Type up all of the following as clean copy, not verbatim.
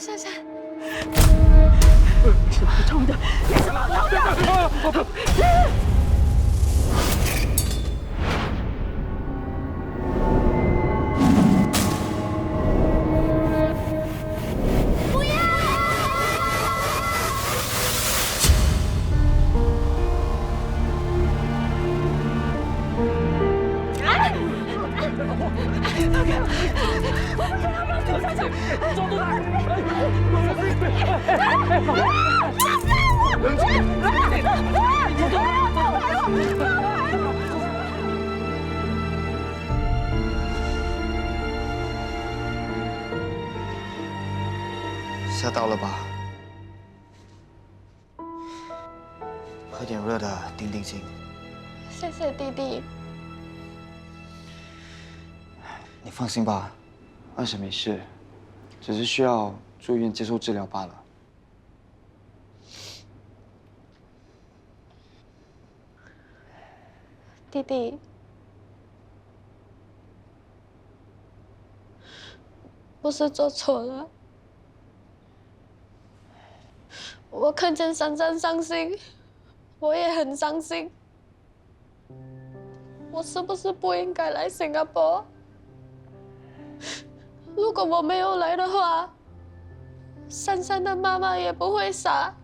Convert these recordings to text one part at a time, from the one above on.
珊珊，什么冲的？为什么逃掉？吓到了吧？喝点热的定定心。谢谢弟弟。你放心吧，二婶没事，只是需要住院接受治疗罢了。弟弟，不是做错了。我看见珊珊伤心，我也很伤心。我是不是不应该来新加坡？如果我没有来的话，珊珊的妈妈也不会傻，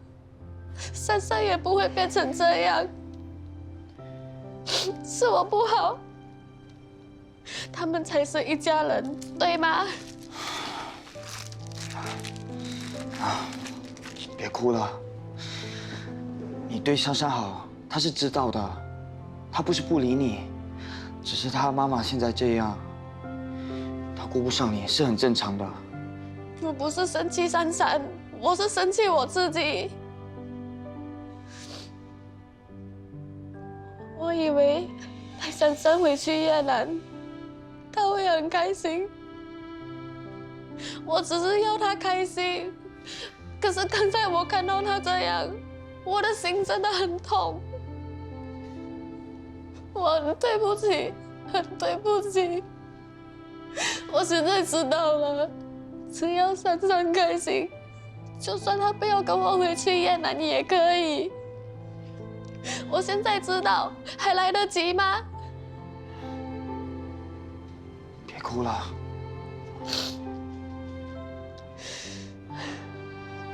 珊珊也不会变成这样。是我不好，他们才是一家人，对吗？别哭了，你对珊珊好，她是知道的，她不是不理你，只是她妈妈现在这样，她顾不上你是很正常的。我不是生气珊珊，我是生气我自己。我以为带珊珊回去越南，她会很开心。我只是要她开心，可是刚才我看到她这样，我的心真的很痛。我很对不起，很对不起。我现在知道了，只要珊珊开心，就算她不要跟我回去越南也可以。我现在知道，还来得及吗？别哭了，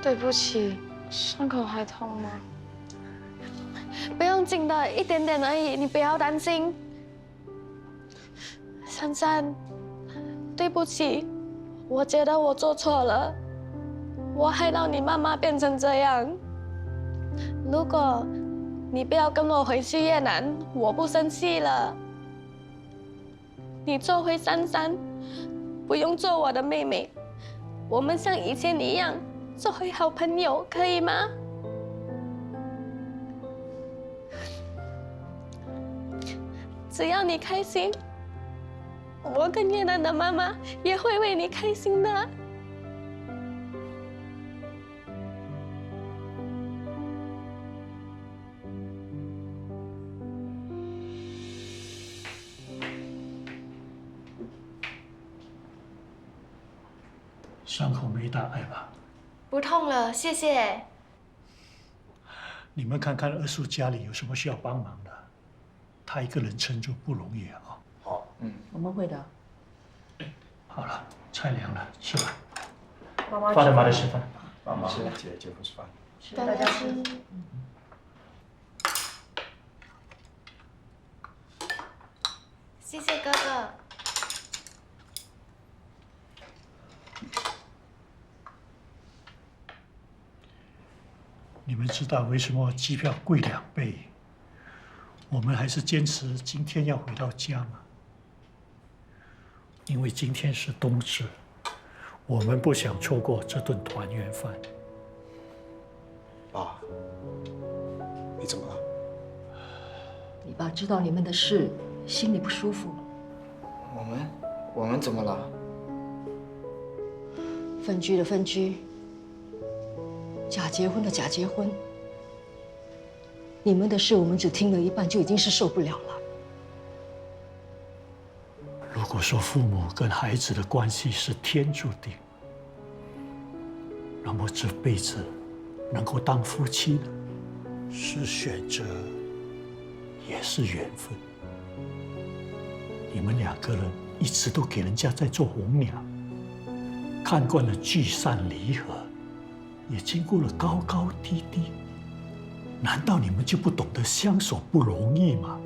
对不起，伤口还痛吗？不用紧的，一点点而已，你不要担心。珊珊，对不起，我觉得我做错了，我害到你妈妈变成这样。如果你不要跟我回去越南，我不生气了。你做回珊珊，不用做我的妹妹，我们像以前一样做回好朋友，可以吗？只要你开心，我跟越南的妈妈也会为你开心的。伤口没大碍吧？不痛了，谢谢。你们看看二叔家里有什么需要帮忙的，他一个人撑住不容易啊。好，我们会的。好了，菜凉了，吃吧。妈妈饭妈的吃饭。妈妈姐夫吃饭。大家吃。谢谢哥哥。你们知道为什么机票贵2倍？我们还是坚持今天要回到家吗？因为今天是冬至，我们不想错过这顿团圆饭。爸，你怎么了？你爸知道你们的事，心里不舒服。我们怎么了？分居的分居，假结婚的假结婚。你们的事我们只听了一半，就已经是受不了了。如果说父母跟孩子的关系是天注定，那么这辈子能够当夫妻的，是选择，也是缘分。你们两个人一直都给人家在做红娘，看惯了聚散离合，也经过了高高低低，难道你们就不懂得相守不容易吗？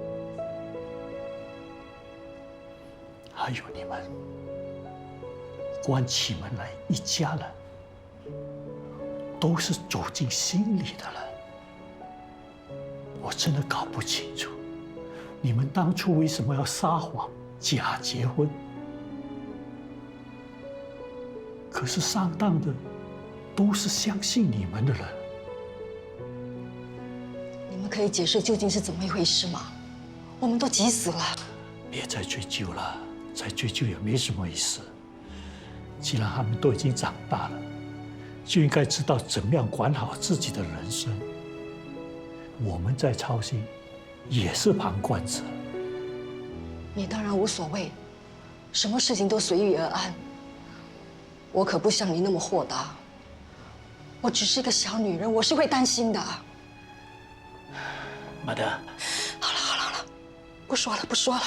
还有你们关起门来一家人，都是走进心里的人。我真的搞不清楚，你们当初为什么要撒谎假结婚？可是上当的都是相信你们的人。你们可以解释究竟是怎么一回事吗？我们都急死了。别再追究了，再追究也没什么意思。既然他们都已经长大了，就应该知道怎么样管好自己的人生。我们在操心，也是旁观者。你当然无所谓，什么事情都随遇而安。我可不像你那么豁达，我只是一个小女人，我是会担心的。马德，好了，不说了。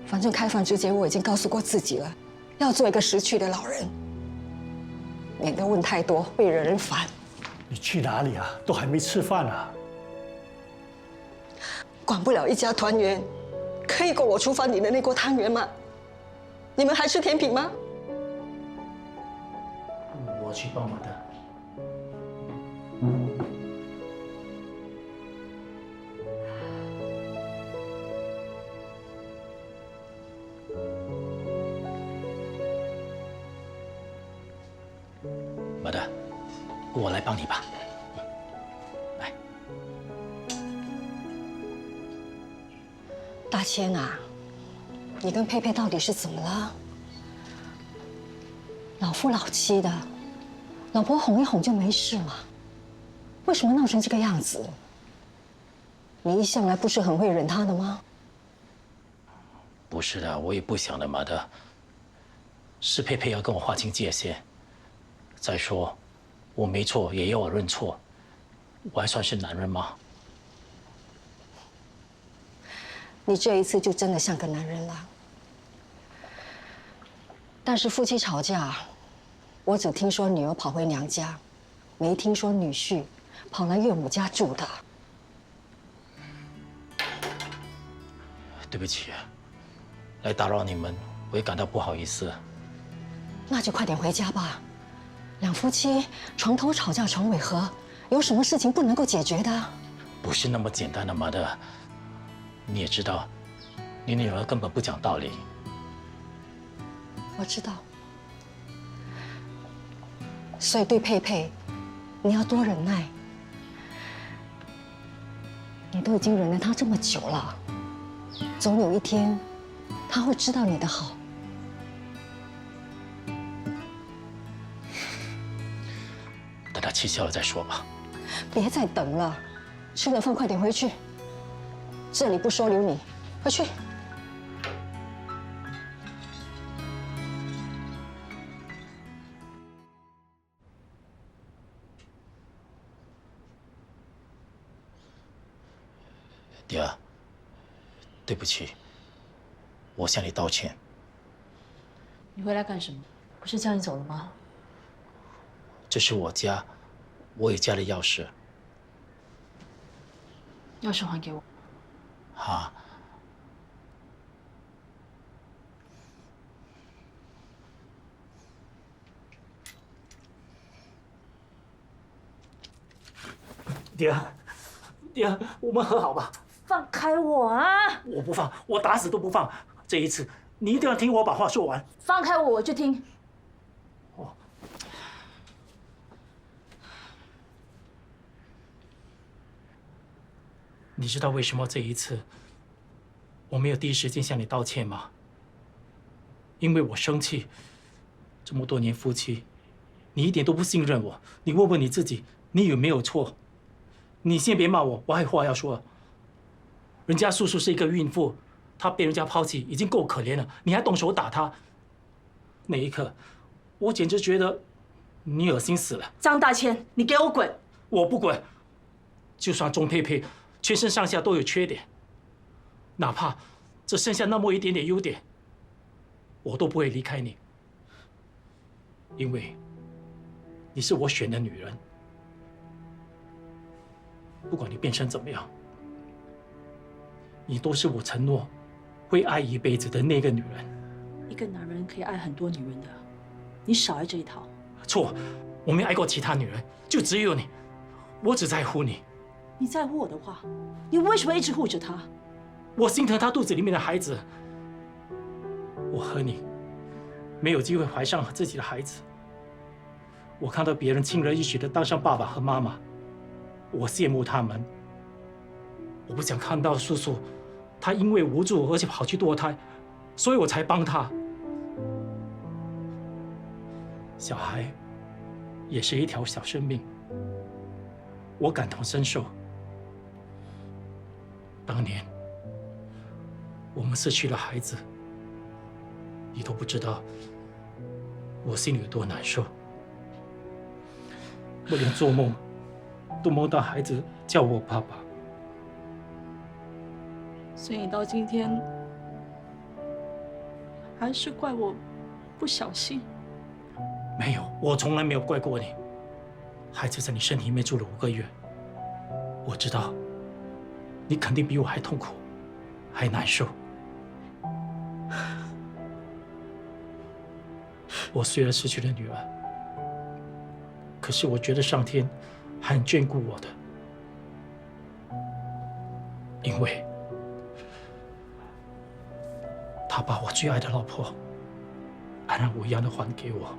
反正开房之前我已经告诉过自己了，要做一个识趣的老人，免得问太多会惹人烦。你去哪里啊？都还没吃饭啊！管不了一家团圆，可以够我厨房里的那锅汤圆吗？你们还吃甜品吗？我去帮马德。马德，我来帮你吧。来，大千啊，你跟佩佩到底是怎么了？老夫老妻的，老婆哄一哄就没事嘛，为什么闹成这个样子？你一向来不是很会忍他的吗？不是的，我也不想的，马德。是佩佩要跟我划清界限。再说，我没错，也要我认错，我还算是男人吗？你这一次就真的像个男人了。但是夫妻吵架，我只听说女儿跑回娘家，没听说女婿跑来岳母家住的。对不起，来打扰你们，我也感到不好意思。那就快点回家吧。两夫妻床头吵架床尾和，有什么事情不能够解决的？不是那么简单的，马德。你也知道，你女儿根本不讲道理。我知道，所以对佩佩，你要多忍耐。你都已经忍了她这么久了，总有一天，她会知道你的好。等她气消了再说吧。别再等了，吃了饭快点回去。这里不收留你，回去。迪儿，对不起，我向你道歉。你回来干什么？不是叫你走了吗？这是我家，我有家的钥匙。钥匙还给我。啊。爹，爹，我们和好吧。放开我啊！我不放，我打死都不放。这一次，你一定要听我把话说完。放开我，我就听。哦。你知道为什么这一次我没有第一时间向你道歉吗？因为我生气。这么多年夫妻，你一点都不信任我。你问问你自己，你有没有错？你先别骂我，我还有话要说。人家叔叔是一个孕妇，她被人家抛弃已经够可怜了，你还动手打她。那一刻，我简直觉得你恶心死了！张大千，你给我滚！我不滚，就算钟佩佩全身上下都有缺点，哪怕只剩下那么一点点优点，我都不会离开你，因为你是我选的女人。不管你变成怎么样，你都是我承诺会爱一辈子的那个女人。一个男人可以爱很多女人的，你少爱这一套。错，我没爱过其他女人，就只有你。我只在乎你。你在乎我的话，你为什么一直护着她？我心疼她肚子里面的孩子。我和你没有机会怀上自己的孩子。我看到别人轻而易举的当上爸爸和妈妈，我羡慕他们。我不想看到叔叔，他因为无助而且跑去堕胎，所以我才帮他。小孩也是一条小生命，我感同身受。当年我们失去了孩子，你都不知道我心里有多难受。我连做梦都梦到孩子叫我爸爸。所以你到今天还是怪我不小心。没有，我从来没有怪过你。孩子在你身体里面住了5个月，我知道你肯定比我还痛苦，还难受。我虽然失去了女儿，可是我觉得上天还很眷顾我的，因为他把我最爱的老婆安然无恙的还给我。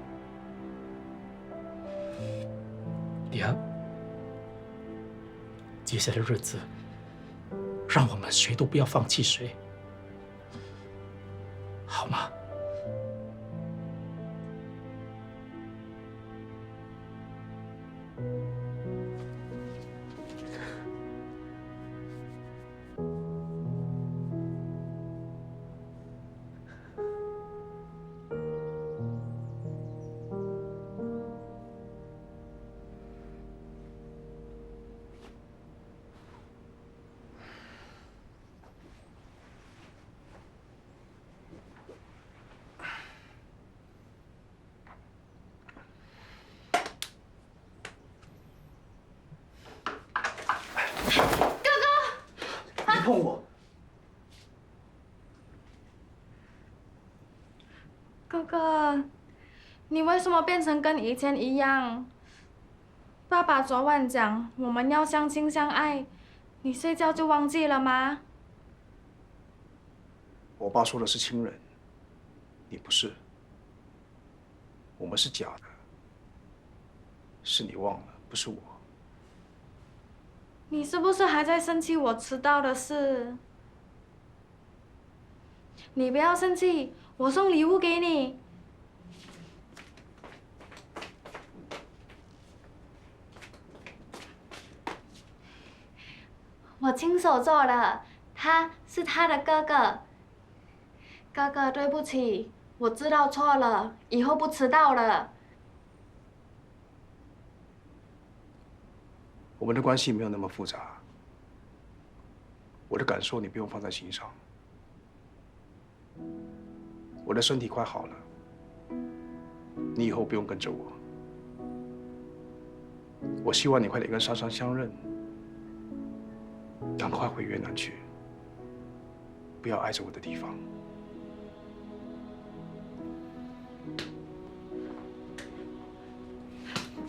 爹，接下来的日子，让我们谁都不要放弃谁，好吗？别碰我！哥哥，你为什么变成跟以前一样？爸爸昨晚讲我们要相亲相爱，你睡觉就忘记了吗？我爸说的是亲人，你不是。我们是假的，是你忘了，不是我。你是不是还在生气我迟到的事？你不要生气，我送礼物给你。我亲手做的，他是他的哥哥。哥哥，对不起，我知道错了，以后不迟到了。我们的关系没有那么复杂，我的感受你不用放在心上。我的身体快好了，你以后不用跟着我。我希望你快点跟珊珊相认，赶快回越南去，不要挨着我的地方。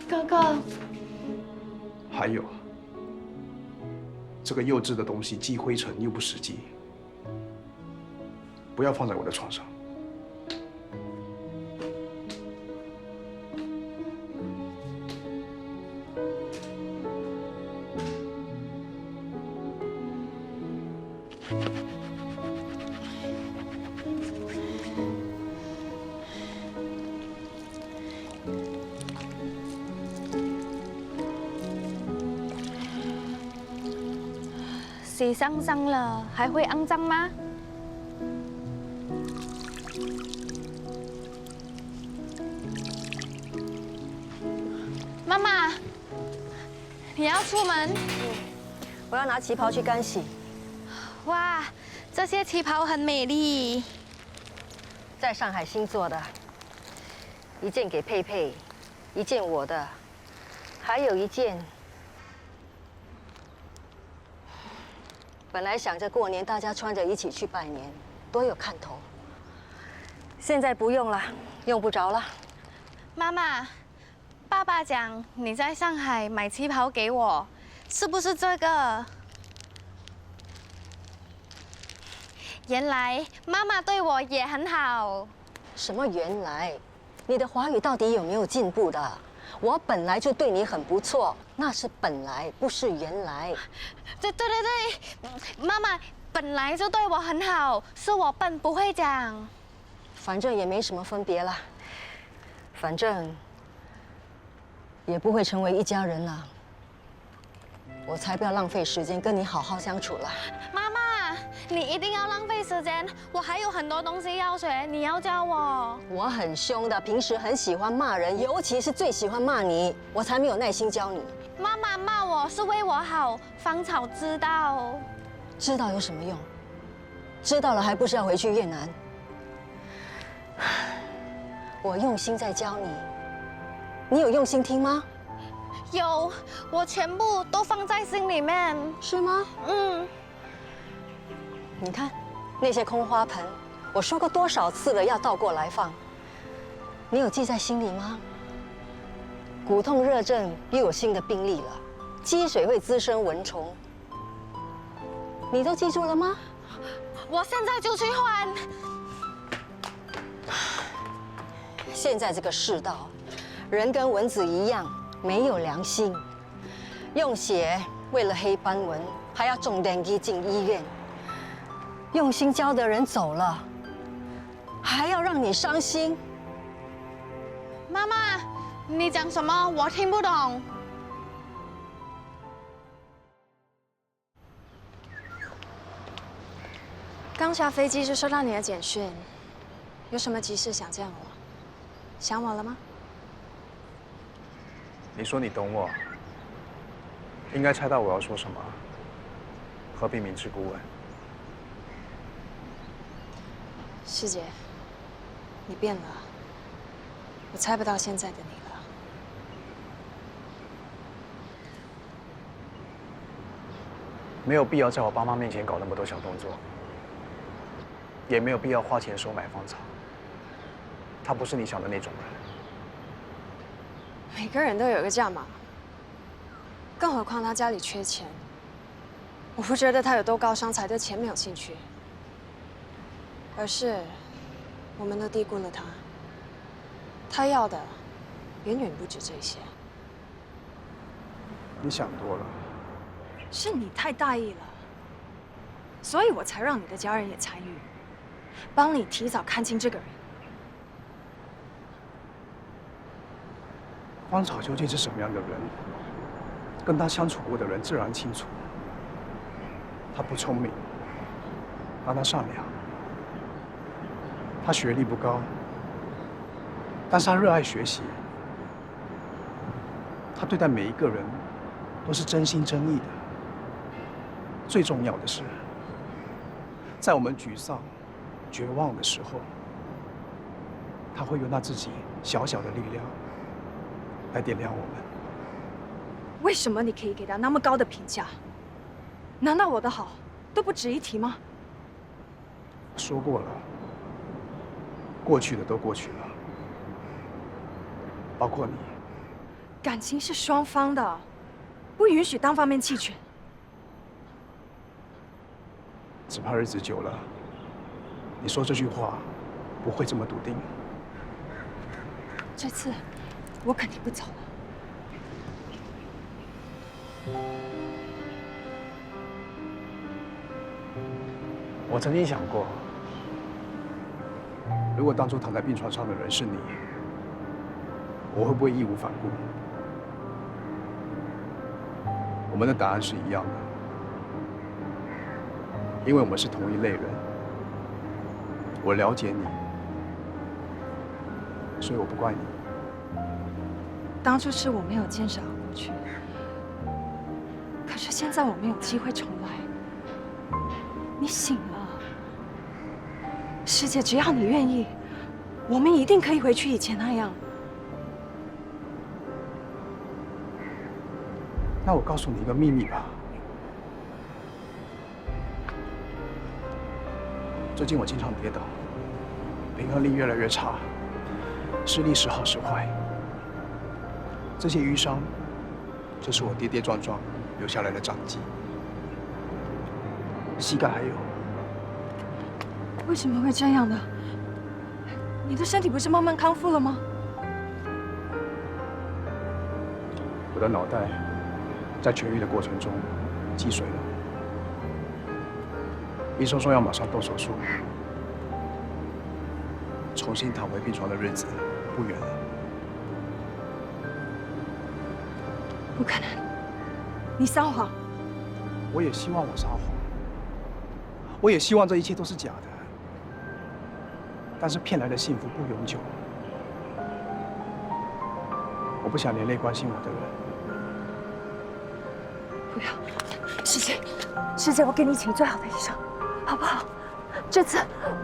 哥哥。还有，这个幼稚的东西既灰尘又不实际，不要放在我的床上。洗上脏了，还会肮脏吗？妈妈，你要出门？我要拿旗袍去干洗。哇，这些旗袍很美丽。在上海新做的，一件给佩佩，一件我的，还有一件。本来想着过年大家穿着一起去拜年，多有看头。现在不用了，用不着了。妈妈，爸爸讲你在上海买旗袍给我，是不是这个？原来妈妈对我也很好。什么原来？你的华语到底有没有进步的？我本来就对你很不错，那是本来，不是原来。对，妈妈本来就对我很好，是我笨不会讲。反正也没什么分别啦，反正也不会成为一家人了。我才不要浪费时间跟你好好相处了。妈妈，你一定要浪费时间，我还有很多东西要学，你要教我。我很凶的，平时很喜欢骂人，尤其是最喜欢骂你，我才没有耐心教你。妈妈骂我是为我好，芳草知道。知道有什么用？知道了还不是要回去越南？我用心在教你，你有用心听吗？有，我全部都放在心里面。是吗？嗯。你看，那些空花盆，我说过多少次了要倒过来放，你有记在心里吗？骨痛热症又有新的病例了，积水会滋生蚊虫，你都记住了吗？我现在就去换。现在这个世道，人跟蚊子一样，没有良心，用血为了黑斑纹，还要重电机进医院。用心教的人走了，还要让你伤心。妈妈，你讲什么？我听不懂。刚下飞机就收到你的简讯，有什么急事想见我？想我了吗？你说你懂我，应该猜到我要说什么。何必明知故问？师姐，你变了，我猜不到现在的你了。没有必要在我爸妈面前搞那么多小动作，也没有必要花钱收买芳草。他不是你想的那种人。每个人都有一个价码，更何况他家里缺钱。我不觉得他有多高尚才对钱没有兴趣，而是我们都低估了他。他要的远远不止这些。你想多了。是你太大意了，所以我才让你的家人也参与，帮你提早看清这个人。芳草究竟是什么样的人，跟他相处过的人自然清楚。他不聪明，但他善良。他学历不高，但是他热爱学习。他对待每一个人都是真心真意的。最重要的是，在我们沮丧、绝望的时候，他会用他自己小小的力量来点亮我们。为什么你可以给他那么高的评价？难道我的好都不值一提吗？说过了，过去的都过去了，包括你。感情是双方的，不允许单方面弃权。只怕日子久了，你说这句话不会这么笃定。这次我肯定不走了。我曾经想过，如果当初躺在病床上的人是你，我会不会义无反顾？我们的答案是一样的，因为我们是同一类人。我了解你，所以我不怪你。当初是我没有坚持熬过去，可是现在我们有机会重来。你醒了，师姐，只要你愿意，我们一定可以回去以前那样。那我告诉你一个秘密吧。最近我经常跌倒，平衡力越来越差，视力时好时坏。这些淤伤，就是我跌跌撞撞留下来的掌迹。膝盖还有，为什么会这样呢？你的身体不是慢慢康复了吗？我的脑袋在痊愈的过程中积水了。医生说要马上动手术，重新躺回病床的日子不远了。不可能，你撒谎！我也希望我撒谎，我也希望这一切都是假的。但是骗来的幸福不永久，我不想连累关心我的人。不要，师姐，师姐，我给你请最好的医生，好不好？这次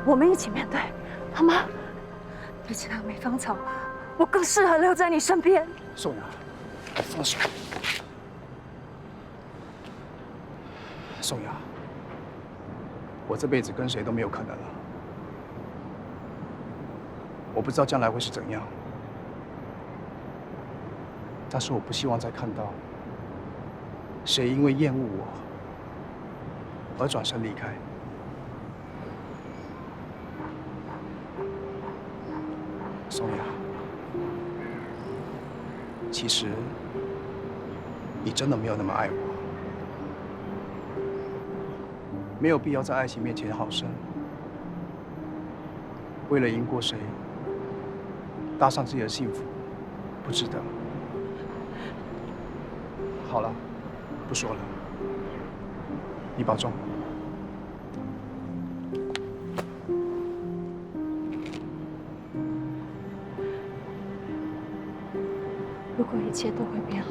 我们一起面对，好吗？比起那个美芳草，我更适合留在你身边。宋雅，放手。宋雅，我这辈子跟谁都没有可能了。我不知道将来会是怎样，但是我不希望再看到谁因为厌恶我而转身离开。宋雅，其实你真的没有那么爱我，没有必要在爱情面前好胜。为了赢过谁，搭上自己的幸福，不值得。好了，不说了，你保重。如果一切都会变好，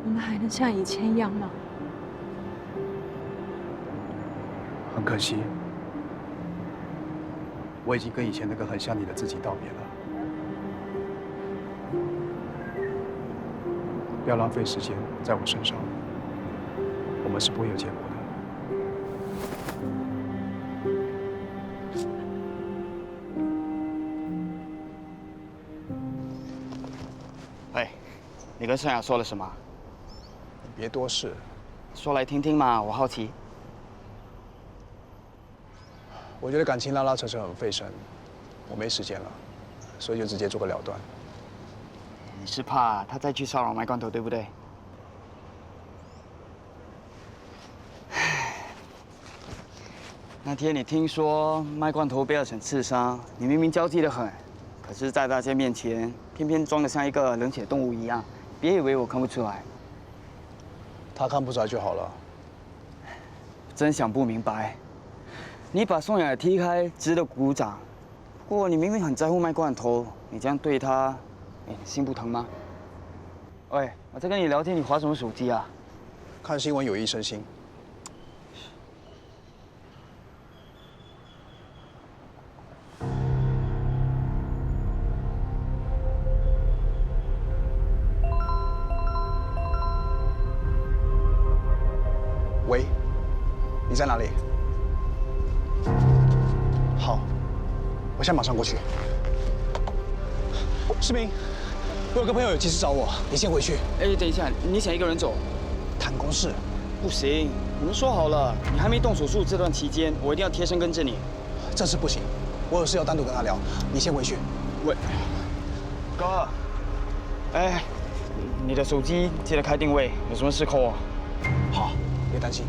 我们还能像以前一样吗？很可惜，我已经跟以前那个很像你的自己道别了。不要浪费时间在我身上，我们是不会有结果的。喂，你跟盛雅说了什么？你别多事。说来听听嘛，我好奇。我觉得感情拉拉扯扯很费神，我没时间了，所以就直接做个了断。你是怕他再去骚扰卖罐头，对不对？那天你听说卖罐头被二婶刺伤，你明明焦急得很，可是，在大家面前偏偏装得像一个冷血动物一样，别以为我看不出来。他看不出来就好了。真想不明白，你把宋雅踢开，值得鼓掌。不过你明明很在乎卖罐头，你这样对他，哎，心不疼吗？喂，我在跟你聊天，你滑什么手机啊？看新闻有益身心。喂，你在哪里？好，我现在马上过去。士兵，我有个朋友有急事找我，你先回去。哎，等一下，你想一个人走？谈公事。不行，我们说好了，你还没动手术这段期间，我一定要贴身跟着你。这次不行，我有事要单独跟他聊，你先回去。喂，哥，哎，你的手机记得开定位，有什么事扣我。好，别担心。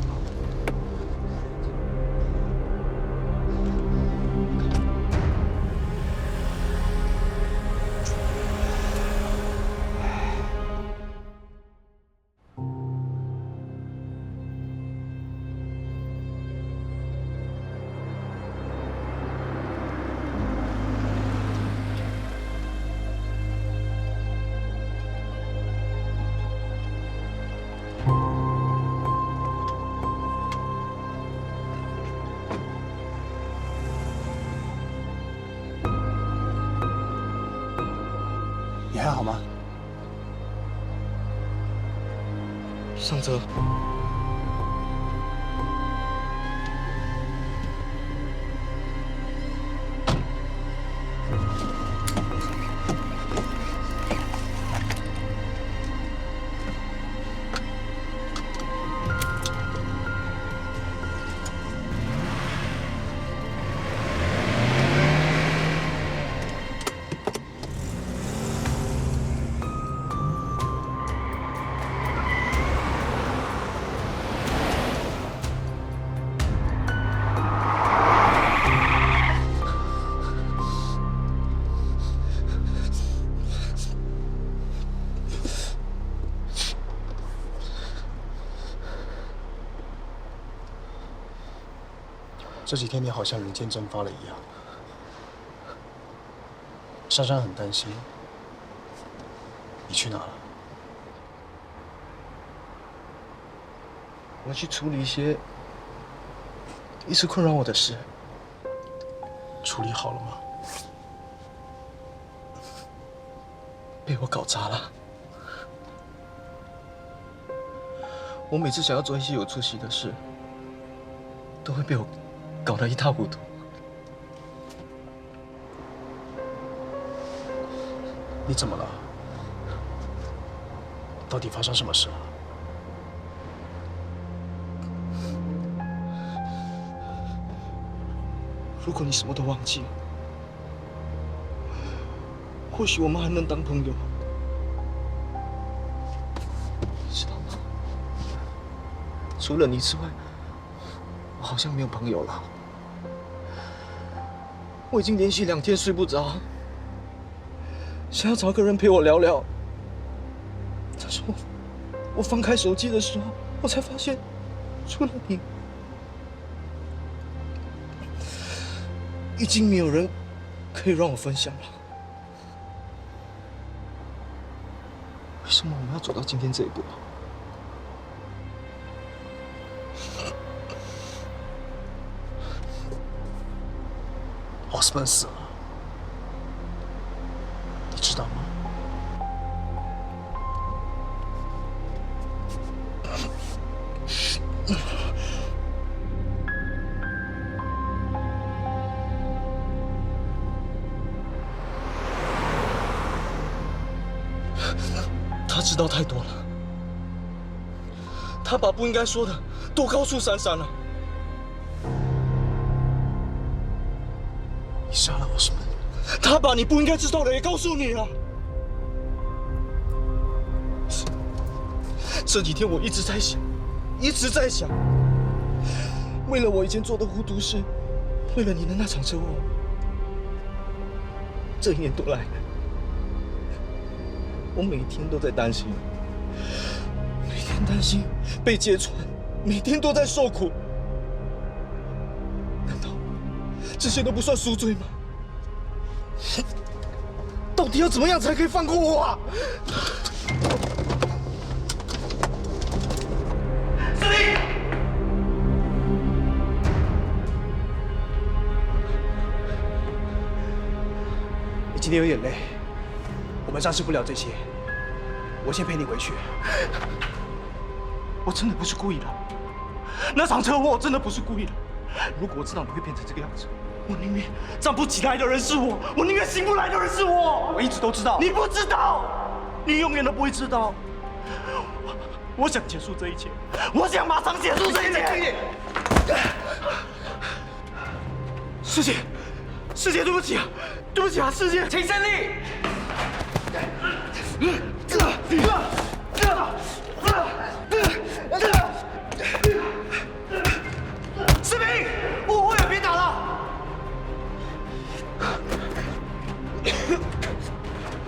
你还好吗？上车。这几天你好像人间蒸发了一样。珊珊很担心，你去哪了？我去处理一些一直困扰我的事。处理好了吗？被我搞砸了。我每次想要做一些有出息的事，都会被我搞得一塌糊涂。你怎么了？到底发生什么事了？如果你什么都忘记了，或许我们还能当朋友，知道吗？除了你之外，我好像没有朋友了。我已经连续2天睡不着，想要找个人陪我聊聊。但是我翻开手机的时候，我才发现，除了你，已经没有人可以让我分享了。为什么我们要走到今天这一步啊？奥斯本死了，你知道吗？他知道太多了，他把不应该说的都告诉珊珊了。你杀了我什么？他把你不应该知道的也告诉你了。这几天我一直在想，一直在想，为了我以前做的糊涂事，为了你的那场车祸，这1年多来，我每天都在担心，每天担心被揭穿，每天都在受苦。难道这些都不算赎罪吗？到底要怎么样才可以放过我啊？司令，你今天有点累，我们暂时不聊这些。我先陪你回去。我真的不是故意的，那场车祸我真的不是故意的。如果我知道你会变成这个样子，我宁愿站不起来的人是我，我宁愿醒不来的人是我。我一直都知道。你不知道，你永远都不会知道。我想结束这一切，我想马上结束这一切。师姐，师姐，对不起啊，对不起啊，师姐，请胜利。士兵，误会了，别打了。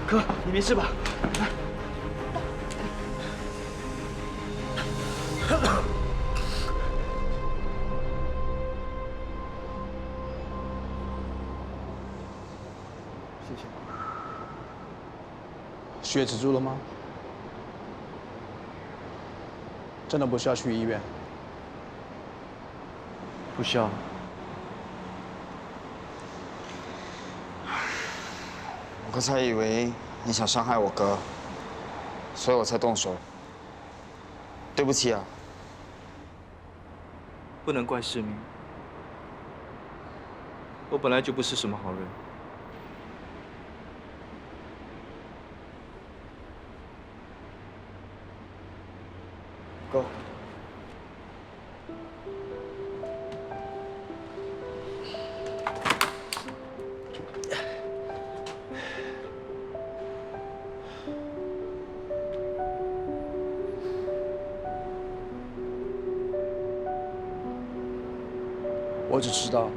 哥，你没事吧？谢谢。血止住了吗？真的不需要去医院。不需要。我刚才以为你想伤害我哥，所以我才动手。对不起啊。不能怪世民，我本来就不是什么好人。哥。我只知道，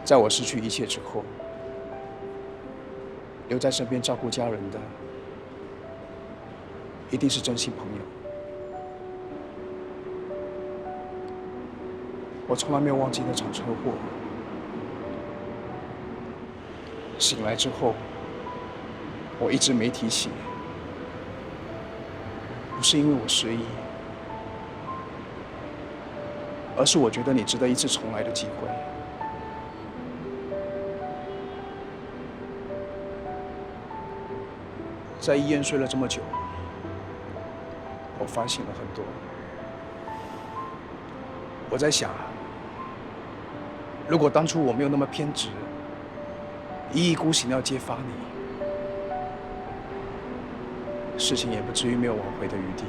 在我失去一切之后，留在身边照顾家人的，一定是真心朋友。我从来没有忘记那场车祸。醒来之后，我一直没提起，不是因为我失忆。而是我觉得你值得一次重来的机会。在医院睡了这么久，我反省了很多。我在想，如果当初我没有那么偏执，一意孤行要揭发你，事情也不至于没有挽回的余地。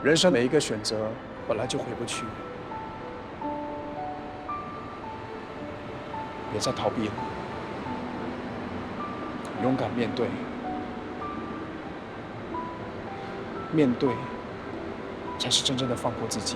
人生每一个选择本来就回不去，别再逃避了，勇敢面对，面对才是真正的放过自己。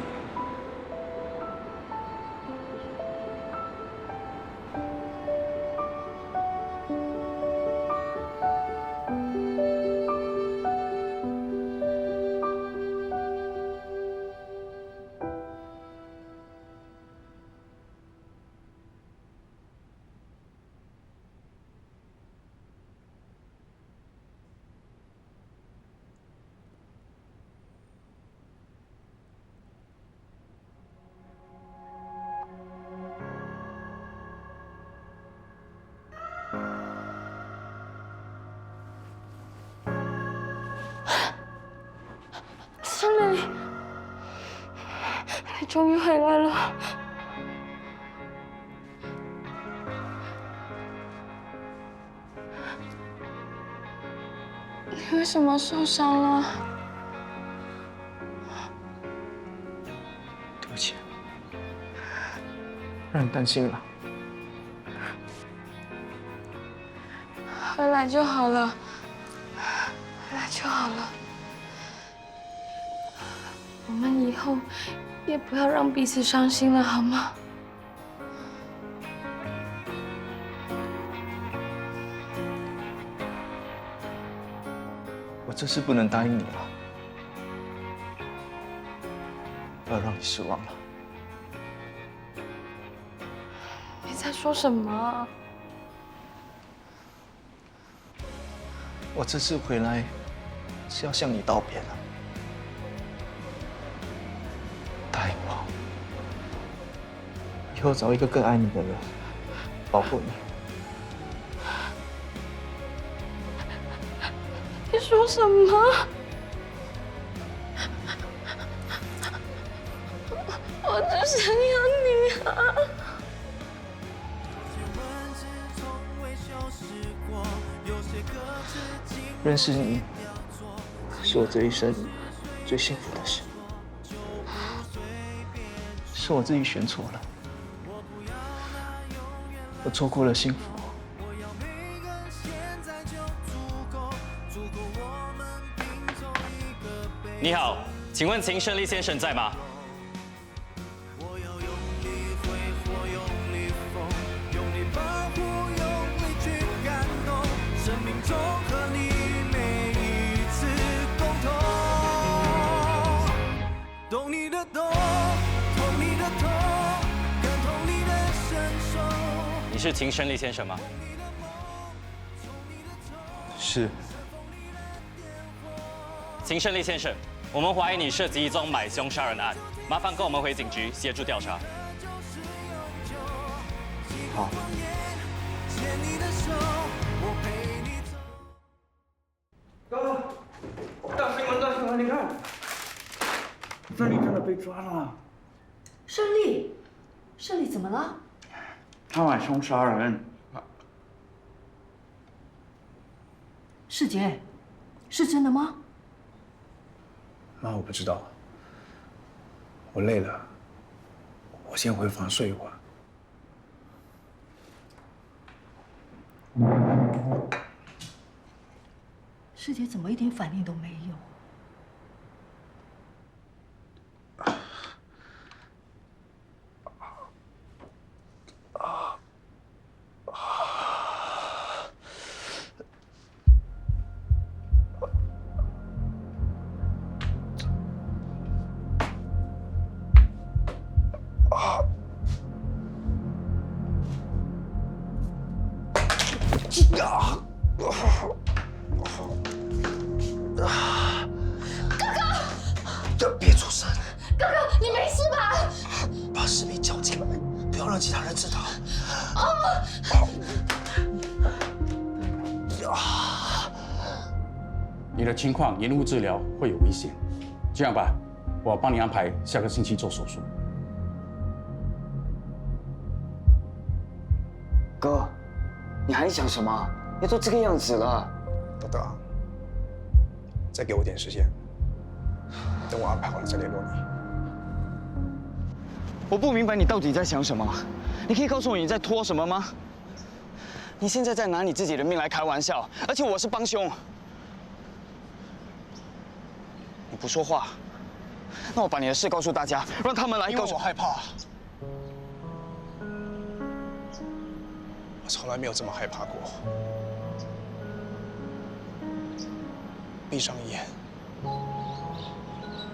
胜利，你终于回来了。你为什么受伤了？对不起，让你担心了。回来就好了，回来就好了。我们以后也不要让彼此伤心了，好吗？我这次不能答应你了，不要让你失望了。你在说什么啊？我这次回来是要向你道别的。答应我，以后找一个更爱你的人，保护你。你说什么？我只想要你啊！认识你，是我这一生最幸福的事。是我自己选错了，我错过了幸福。你好，请问秦胜利先生在吗？你是秦胜利先生吗？是。秦胜利先生，我们怀疑你涉及一宗买凶杀人案，麻烦跟我们回警局协助调查。好。哥，大新闻，大新闻！你看，胜利真的被抓了。胜利，胜利怎么了？他买凶杀人。世杰，是真的吗？妈，我不知道。我累了，我先回房睡一会儿。世杰怎么一点反应都没有？别出声！哥哥，你没事吧？把视频交进来，不要让其他人知道。你的情况延误治疗会有危险。这样吧，我帮你安排下个星期做手术。哥，你还想什么？你都这个样子了。德德，再给我点时间，等我安排好了再联络你。我不明白你到底在想什么。你可以告诉我你在拖什么吗？你现在在拿你自己的命来开玩笑，而且我是帮凶。你不说话，那我把你的事告诉大家，让他们来告诉因为我害怕。我从来没有这么害怕过。闭上眼，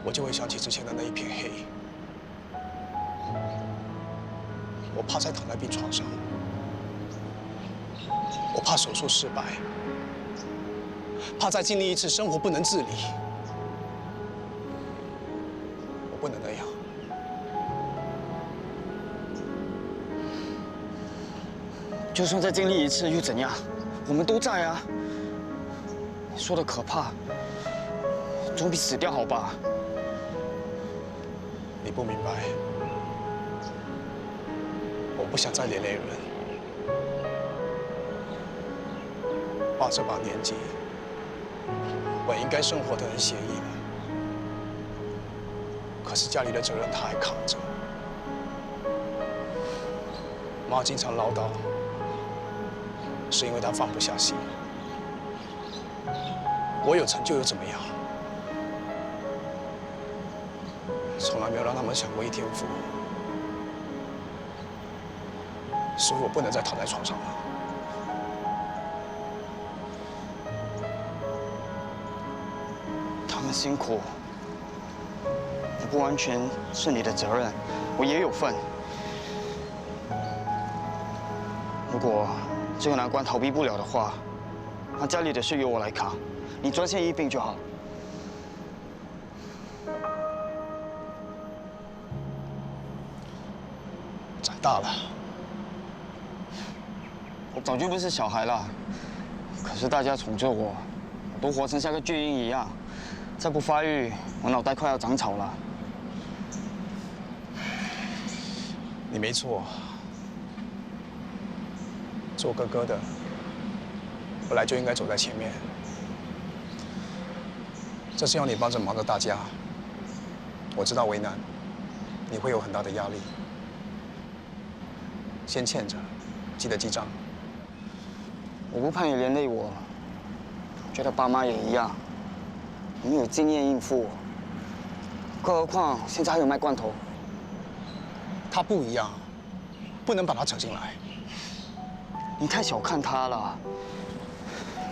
我就会想起之前的那一片黑。我怕再躺在病床上，我怕手术失败，怕再经历一次生活不能自理。我不能那样。就算再经历一次又怎样？我们都在啊。你说的可怕，总比死掉好吧？你不明白，我不想再连累人。爸这把年纪，本应该生活得很写意了，可是家里的责任他还扛着。妈经常唠叨，是因为她放不下心。我有成就又怎么样？从来没有让他们享过一天福，所以我不能再躺在床上了。他们辛苦，也不完全是你的责任，我也有份。如果这个难关逃避不了的话，那家里的事由我来扛，你专心医病就好。长大了，我早就不是小孩了，可是大家宠着我，我都活成像个巨婴一样，再不发育，我脑袋快要长草了。你没错，做哥哥的本来就应该走在前面。这是要你帮着忙着大家，我知道为难，你会有很大的压力。先欠着，记得记账。我不怕你连累我，觉得爸妈也一样，你有经验应付。更何况现在还有卖罐头。他不一样，不能把他扯进来。你太小看他了，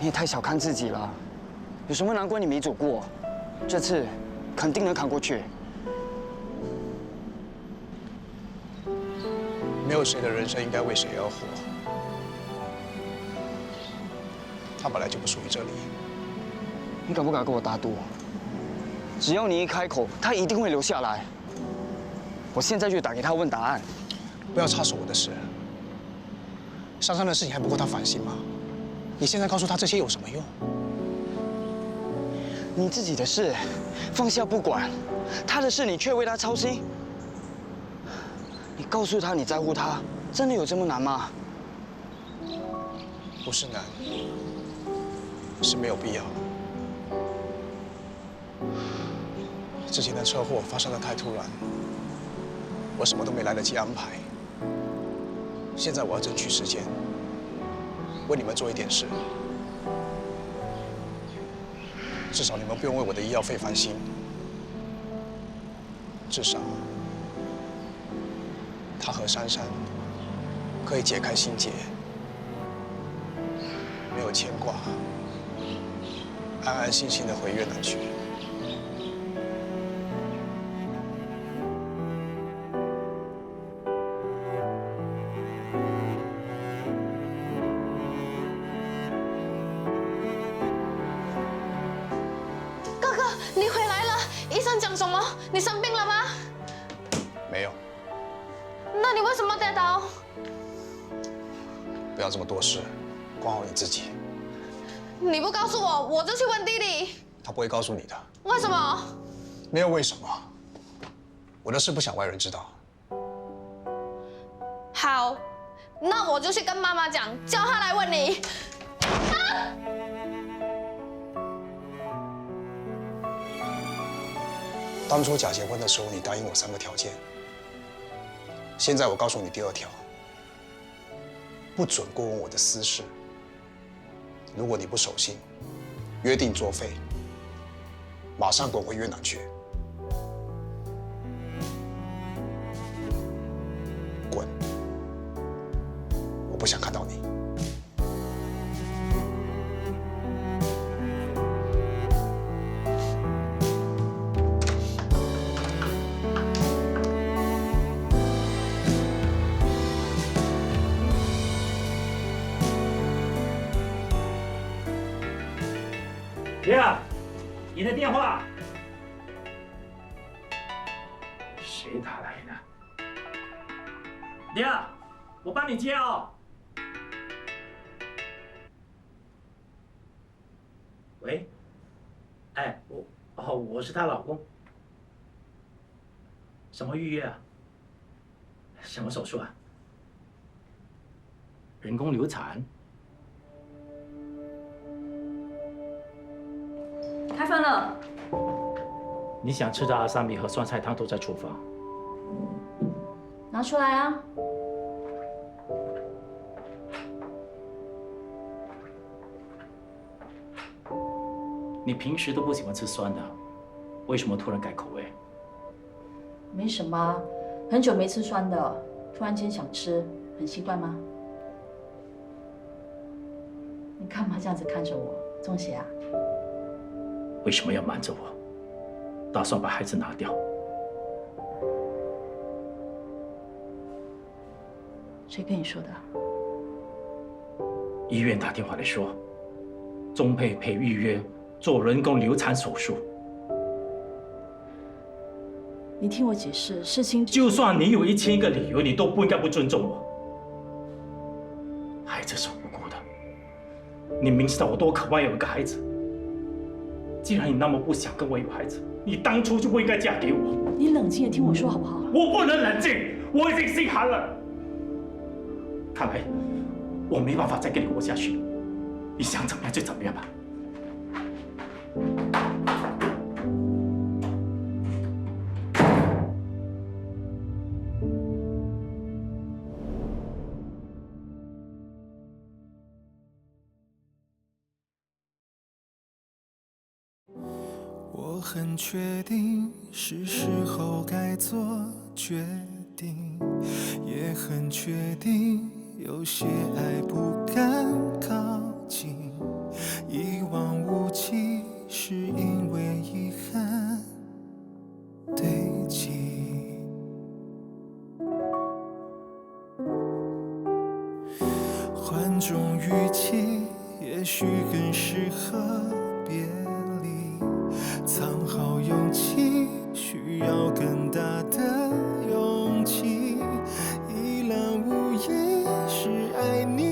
你也太小看自己了。有什么难关你没走过？这次肯定能扛过去。没有谁的人生应该为谁而活。他本来就不属于这里。你敢不敢跟我打赌？只要你一开口，他一定会留下来。我现在就打给他问答案。不要插手我的事。珊珊的事情还不够他烦心吗？你现在告诉他这些有什么用？你自己的事放下不管，他的事你却为他操心。你告诉他你在乎他，真的有这么难吗？不是难，是没有必要。之前的车祸发生得太突然，我什么都没来得及安排。现在我要争取时间，为你们做一点事。至少你们不用为我的医药费烦心。至少，他和珊珊可以解开心结，没有牵挂，安安心心的回越南去。哥哥，你回来了，医生讲什么？你生病了吗？没有，那你为什么跌倒？不要这么多事，管好你自己。你不告诉我，我就去问弟弟。他不会告诉你的。为什么？没有为什么，我的事不想外人知道。好，那我就去跟妈妈讲，叫她来问你。当初假结婚的时候，你答应我3个条件。现在我告诉你第2条，不准过问我的私事。如果你不守信，约定作废，马上滚回越南去。滚！我不想看到你。爹，你的电话。谁打来的？爹，我帮你接哦。喂，哎，我是她老公。什么预约啊？什么手术啊？人工流产？开饭了。你想吃的阿萨米和酸菜汤都在厨房。拿出来啊！你平时都不喜欢吃酸的，为什么突然改口味？没什么，很久没吃酸的，突然间想吃，很习惯吗？你干嘛这样子看着我？中邪啊？为什么要瞒着我？打算把孩子拿掉？谁跟你说的？医院打电话来说，钟佩培预约做人工流产手术。你听我解释，事情就算你有1000个理由，你都不应该不尊重我。孩子是无辜的，你明知道我多渴望有一个孩子。既然你那么不想跟我有孩子，你当初就不应该嫁给我。你冷静地听我说好不好？我不能冷静，我已经心寒了。看来我没办法再跟你活下去，你想怎么样就怎么样吧。我很确定是时候该做决定，也很确定有些爱不敢靠近，一往无际是因为遗憾堆积。换种语气，也许更适合别离。藏好勇气，需要更大的勇气。一览无遗是爱你。